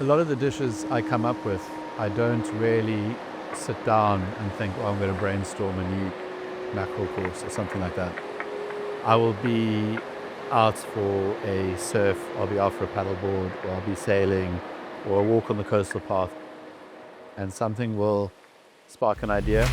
A lot of the dishes I come up with, I don't really sit down and think, oh, I'm going to brainstorm a new mackerel course or something like that. I will be out for a surf, I'll be out for a paddleboard, or I'll be sailing, or a walk on the coastal path, and something will spark an idea.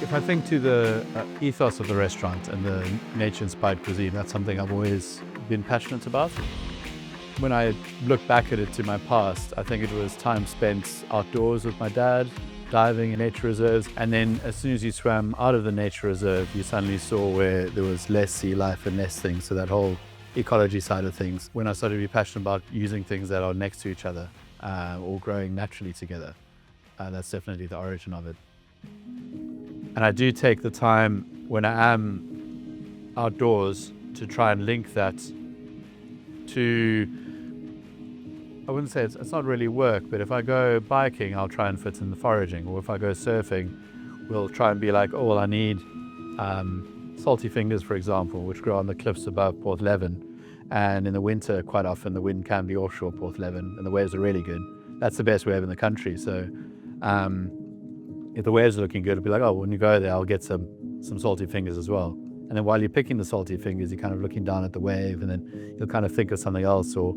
If I think to the ethos of the restaurant and the nature-inspired cuisine, that's something I've always been passionate about. When I look back at it to my past, I think it was time spent outdoors with my dad, diving in nature reserves, and then as soon as you swam out of the nature reserve, you suddenly saw where there was less sea life and less things, so that whole ecology side of things. When I started to be passionate about using things that are next to each other or growing naturally together, that's definitely the origin of it. And I do take the time when I am outdoors to try and link that to, I wouldn't say it's not really work, but if I go biking, I'll try and fit in the foraging. Or if I go surfing, we'll try and be like, oh, well, I need salty fingers, for example, which grow on the cliffs above Porthleven. And in the winter, quite often, the wind can be offshore Porthleven, and the waves are really good. That's the best wave in the country. So if the waves are looking good, it'll be like, oh, when you go there, I'll get some salty fingers as well. And then while you're picking the salty fingers, you're kind of looking down at the wave, and then you'll kind of think of something else, or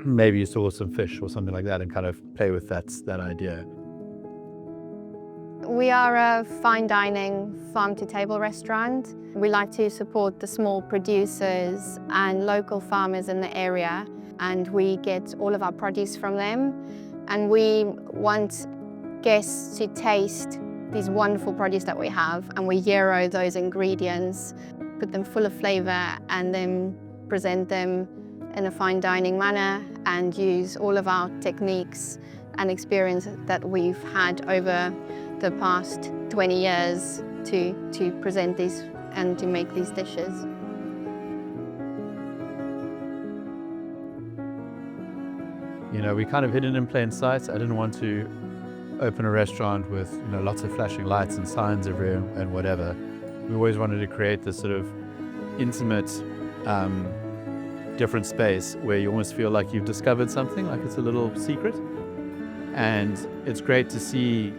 maybe you saw some fish or something like that and kind of play with that idea. We are a fine dining farm-to-table restaurant. We like to support the small producers and local farmers in the area, and we get all of our produce from them. And we want guests to taste these wonderful produce that we have, and we gyro those ingredients, put them full of flavour, and then present them in a fine dining manner and use all of our techniques and experience that we've had over the past 20 years to present these and to make these dishes. You know, we kind of hid it in plain sight. I didn't want to open a restaurant with, you know, lots of flashing lights and signs everywhere and whatever. We always wanted to create this sort of intimate, different space where you almost feel like you've discovered something, like it's a little secret. And it's great to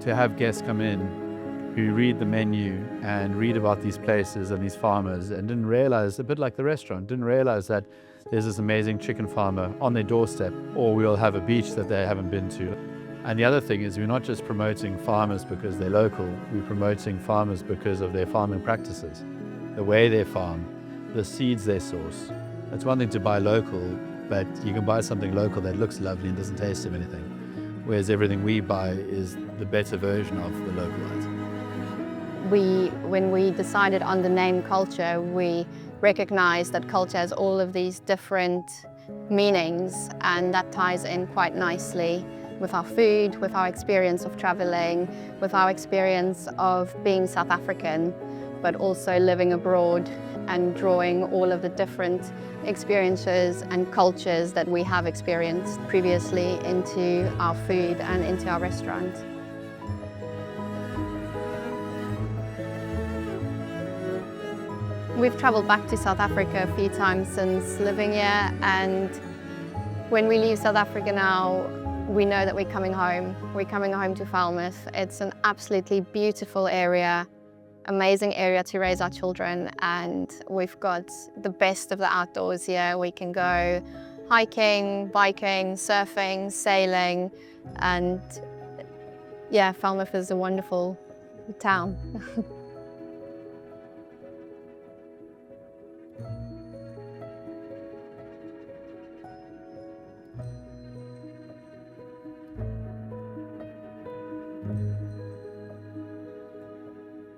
have guests come in who read the menu and read about these places and these farmers and didn't realize, a bit like the restaurant, didn't realize that there's this amazing chicken farmer on their doorstep, or we'll have a beach that they haven't been to. And the other thing is, we're not just promoting farmers because they're local, we're promoting farmers because of their farming practices, the way they farm, the seeds they source. It's one thing to buy local, but you can buy something local that looks lovely and doesn't taste of anything, whereas everything we buy is the better version of the local item. When we decided on the name culture, we recognized that culture has all of these different meanings, and that ties in quite nicely with our food, with our experience of traveling, with our experience of being South African, but also living abroad and drawing all of the different experiences and cultures that we have experienced previously into our food and into our restaurant. We've traveled back to South Africa a few times since living here, and when we leave South Africa now, we know that we're coming home. We're coming home to Falmouth. It's an absolutely beautiful area, amazing area to raise our children, and we've got the best of the outdoors here. We can go hiking, biking, surfing, sailing, and yeah, Falmouth is a wonderful town.